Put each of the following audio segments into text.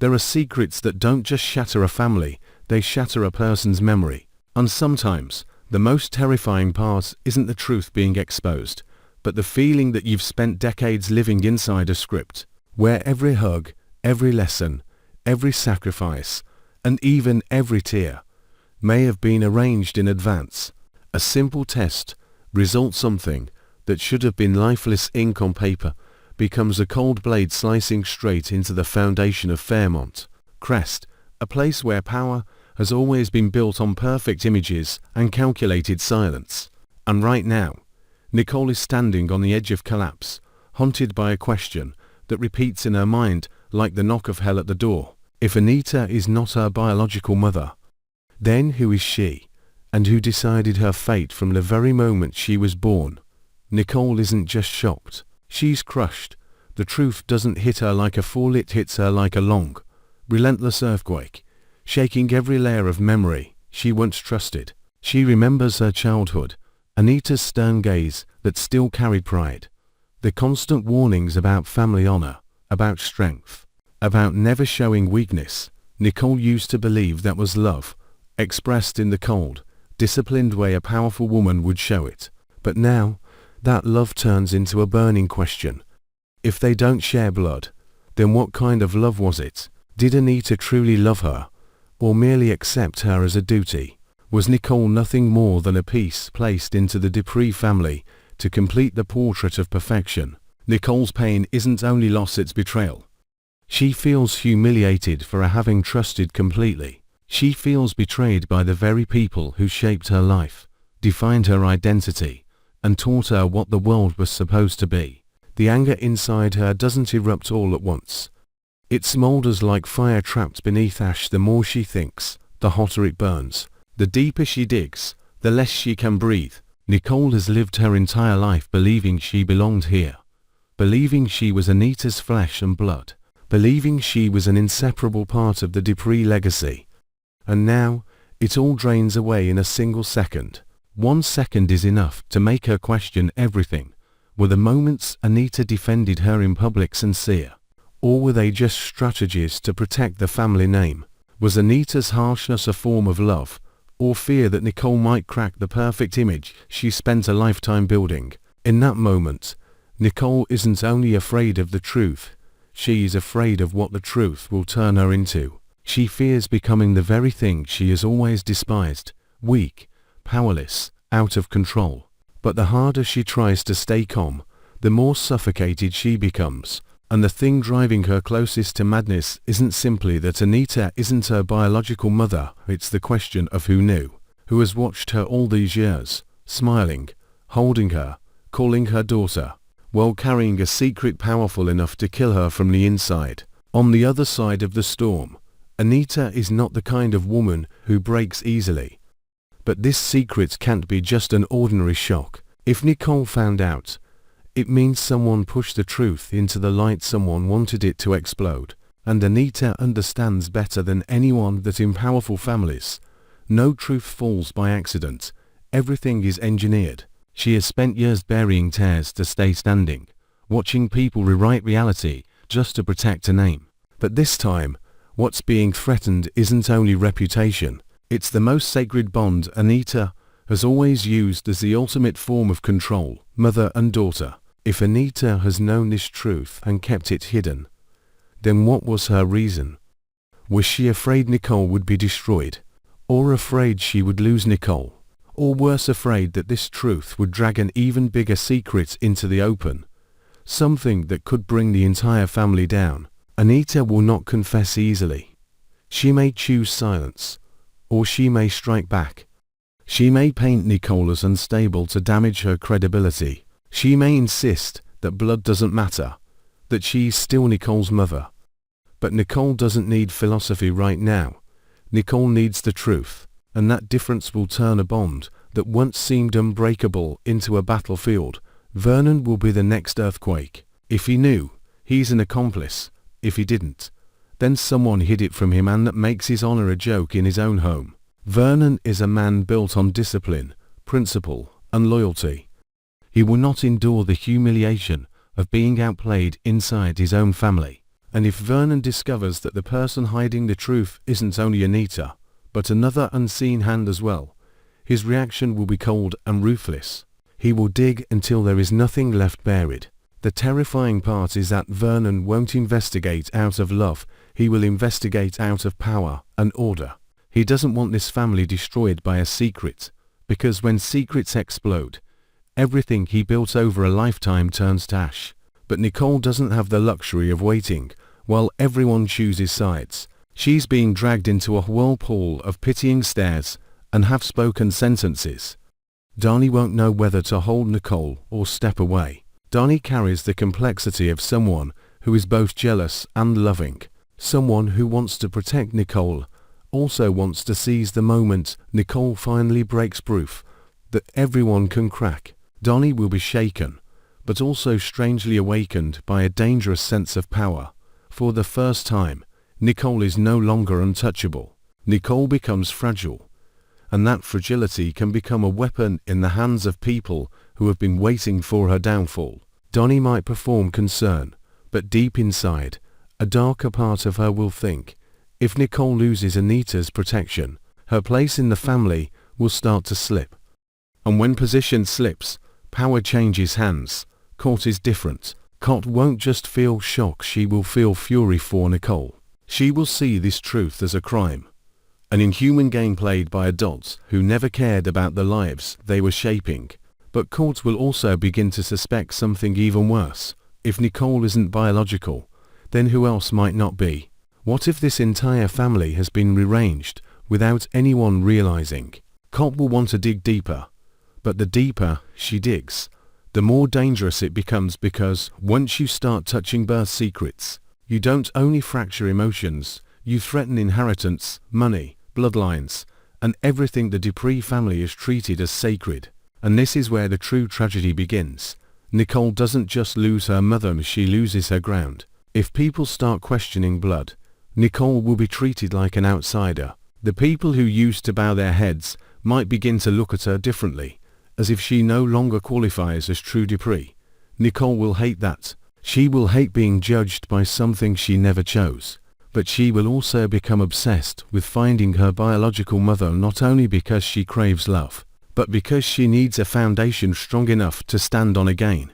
There are secrets that don't just shatter a family, they shatter a person's memory. And sometimes, the most terrifying part isn't the truth being exposed, but the feeling that you've spent decades living inside a script, where every hug, every lesson, every sacrifice, and even every tear may have been arranged in advance. A simple test, result something that should have been lifeless ink on paper, becomes a cold blade slicing straight into the foundation of Fairmont Crest, a place where power has always been built on perfect images and calculated silence. And right now, Nicole is standing on the edge of collapse, haunted by a question that repeats in her mind like the knock of hell at the door. If Anita is not her biological mother, then who is she, and who decided her fate from the very moment she was born? Nicole isn't just shocked, she's crushed. The truth doesn't hit her like a fall, it hits her like a long, relentless earthquake, shaking every layer of memory she once trusted. She remembers her childhood, Anita's stern gaze that still carried pride, the constant warnings about family honor, about strength, about never showing weakness. Nicole used to believe that was love, expressed in the cold, disciplined way a powerful woman would show it. But now, that love turns into a burning question. If they don't share blood, then what kind of love was it? Did Anita truly love her, or merely accept her as a duty? Was Nicole nothing more than a piece placed into the Dupree family to complete the portrait of perfection? Nicole's pain isn't only loss, it's betrayal. She feels humiliated for having trusted completely. She feels betrayed by the very people who shaped her life, defined her identity, and taught her what the world was supposed to be. The anger inside her doesn't erupt all at once. It smolders like fire trapped beneath ash. The more she thinks, the hotter it burns. The deeper she digs, the less she can breathe. Nicole has lived her entire life believing she belonged here, believing she was Anita's flesh and blood, believing she was an inseparable part of the Dupree legacy. And now, it all drains away in a single second. 1 second is enough to make her question everything. Were the moments Anita defended her in public sincere? Or were they just strategies to protect the family name? Was Anita's harshness a form of love, or fear that Nicole might crack the perfect image she spent a lifetime building? In that moment, Nicole isn't only afraid of the truth, she is afraid of what the truth will turn her into. She fears becoming the very thing she has always despised, weak, powerless, out of control. But the harder she tries to stay calm, the more suffocated she becomes. And the thing driving her closest to madness isn't simply that Anita isn't her biological mother, it's the question of who knew, who has watched her all these years, smiling, holding her, calling her daughter, while carrying a secret powerful enough to kill her from the inside. On the other side of the storm, Anita is not the kind of woman who breaks easily. But this secret can't be just an ordinary shock. If Nicole found out, it means someone pushed the truth into the light, someone wanted it to explode. And Anita understands better than anyone that in powerful families, no truth falls by accident. Everything is engineered. She has spent years burying tears to stay standing, watching people rewrite reality just to protect a name. But this time, what's being threatened isn't only reputation, it's the most sacred bond Anita has always used as the ultimate form of control, mother and daughter. If Anita has known this truth and kept it hidden, then what was her reason? Was she afraid Nicole would be destroyed? Or afraid she would lose Nicole? Or worse, afraid that this truth would drag an even bigger secret into the open? Something that could bring the entire family down. Anita will not confess easily. She may choose silence, or she may strike back. She may paint Nicole as unstable to damage her credibility. She may insist that blood doesn't matter, that she's still Nicole's mother. But Nicole doesn't need philosophy right now. Nicole needs the truth, and that difference will turn a bond that once seemed unbreakable into a battlefield. Vernon will be the next earthquake. If he knew, he's an accomplice. If he didn't, then someone hid it from him, and that makes his honor a joke in his own home. Vernon is a man built on discipline, principle, and loyalty. He will not endure the humiliation of being outplayed inside his own family. And if Vernon discovers that the person hiding the truth isn't only Anita, but another unseen hand as well, his reaction will be cold and ruthless. He will dig until there is nothing left buried. The terrifying part is that Vernon won't investigate out of love, he will investigate out of power and order. He doesn't want this family destroyed by a secret, because when secrets explode, everything he built over a lifetime turns to ash. But Nicole doesn't have the luxury of waiting while everyone chooses sides. She's being dragged into a whirlpool of pitying stares and half-spoken sentences. Dani won't know whether to hold Nicole or step away. Dani carries the complexity of someone who is both jealous and loving. Someone who wants to protect Nicole, also wants to seize the moment Nicole finally breaks proof that everyone can crack. Dani will be shaken, but also strangely awakened by a dangerous sense of power. For the first time, Nicole is no longer untouchable. Nicole becomes fragile, and that fragility can become a weapon in the hands of people who have been waiting for her downfall. Dani might perform concern, but deep inside, a darker part of her will think, if Nicole loses Anita's protection, her place in the family will start to slip. And when position slips, power changes hands. Court is different. Court won't just feel shock, she will feel fury for Nicole. She will see this truth as a crime, an inhuman game played by adults who never cared about the lives they were shaping. But Court will also begin to suspect something even worse. If Nicole isn't biological, then who else might not be? What if this entire family has been rearranged without anyone realizing? Court will want to dig deeper, but the deeper she digs, the more dangerous it becomes, because once you start touching birth secrets, you don't only fracture emotions, you threaten inheritance, money, bloodlines, and everything the Dupree family has treated as sacred. And this is where the true tragedy begins. Nicole doesn't just lose her mother, she loses her ground. If people start questioning blood, Nicole will be treated like an outsider. The people who used to bow their heads might begin to look at her differently, as if she no longer qualifies as true Dupree. Nicole will hate that. She will hate being judged by something she never chose. But she will also become obsessed with finding her biological mother, not only because she craves love, but because she needs a foundation strong enough to stand on again.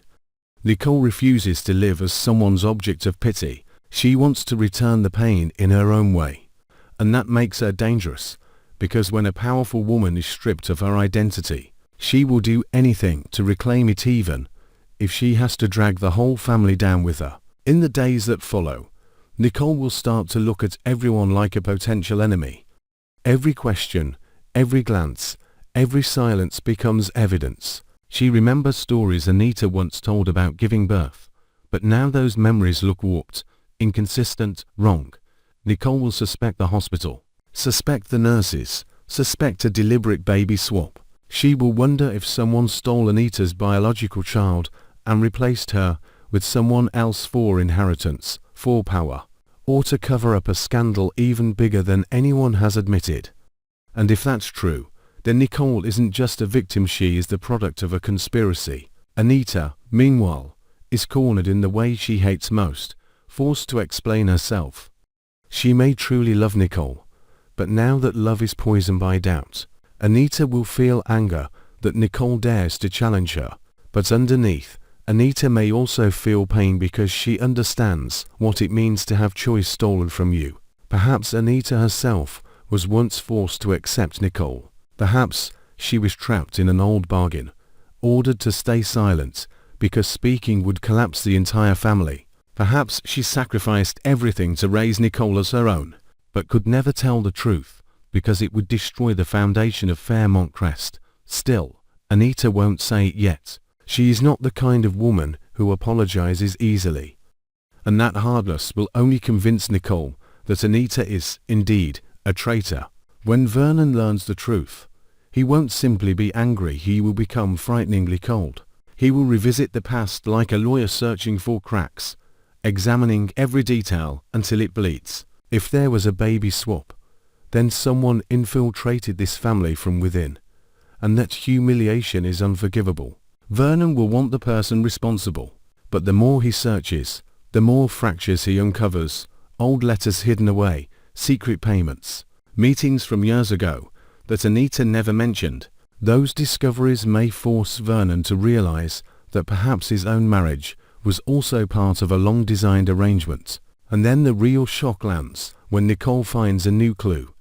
Nicole refuses to live as someone's object of pity. She wants to return the pain in her own way. And that makes her dangerous, because when a powerful woman is stripped of her identity, she will do anything to reclaim it, even if she has to drag the whole family down with her. In the days that follow, Nicole will start to look at everyone like a potential enemy. Every question, every glance, every silence becomes evidence. She remembers stories Anita once told about giving birth, but now those memories look warped, inconsistent, wrong. Nicole will suspect the hospital, suspect the nurses, suspect a deliberate baby swap. She will wonder if someone stole Anita's biological child and replaced her with someone else for inheritance, for power, or to cover up a scandal even bigger than anyone has admitted. And if that's true, then Nicole isn't just a victim, she is the product of a conspiracy. Anita, meanwhile, is cornered in the way she hates most, forced to explain herself. She may truly love Nicole, but now that love is poisoned by doubt, Anita will feel anger that Nicole dares to challenge her. But underneath, Anita may also feel pain because she understands what it means to have choice stolen from you. Perhaps Anita herself was once forced to accept Nicole. Perhaps she was trapped in an old bargain, ordered to stay silent because speaking would collapse the entire family. Perhaps she sacrificed everything to raise Nicole as her own, but could never tell the truth because it would destroy the foundation of Fairmont Crest. Still, Anita won't say it yet. She is not the kind of woman who apologizes easily. And that hardness will only convince Nicole that Anita is, indeed, a traitor. When Vernon learns the truth, he won't simply be angry, he will become frighteningly cold. He will revisit the past like a lawyer searching for cracks, examining every detail until it bleeds. If there was a baby swap, then someone infiltrated this family from within, and that humiliation is unforgivable. Vernon will want the person responsible, but the more he searches, the more fractures he uncovers, old letters hidden away, secret payments, meetings from years ago that Anita never mentioned. Those discoveries may force Vernon to realize that perhaps his own marriage was also part of a long-designed arrangement. And then the real shock lands when Nicole finds a new clue.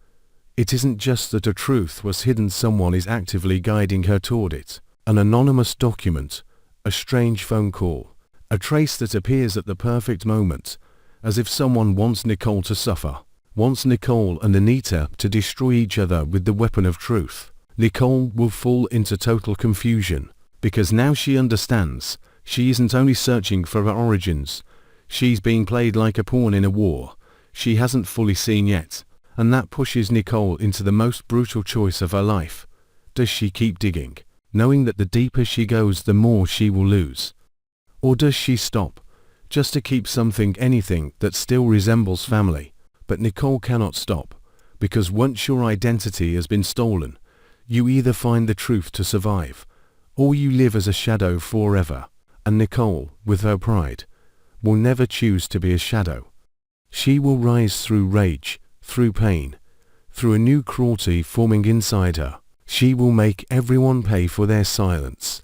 It isn't just that a truth was hidden, someone is actively guiding her toward it. An anonymous document, a strange phone call, a trace that appears at the perfect moment, as if someone wants Nicole to suffer, wants Nicole and Anita to destroy each other with the weapon of truth. Nicole will fall into total confusion, because now she understands she isn't only searching for her origins, she's being played like a pawn in a war she hasn't fully seen yet, and that pushes Nicole into the most brutal choice of her life. Does she keep digging, knowing that the deeper she goes the more she will lose? Or does she stop, just to keep anything that still resembles family? But Nicole cannot stop, because once your identity has been stolen, you either find the truth to survive, or you live as a shadow forever. And Nicole, with her pride, will never choose to be a shadow. She will rise through rage, through pain, through a new cruelty forming inside her. She will make everyone pay for their silence.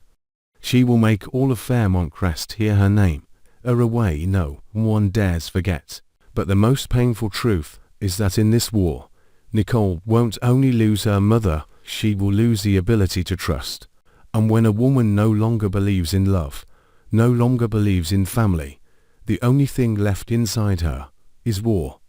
She will make all of Fairmont Crest hear her name, a way no one dares forget. But the most painful truth is that in this war, Nicole won't only lose her mother, she will lose the ability to trust. And when a woman no longer believes in love, no longer believes in family, the only thing left inside her is war.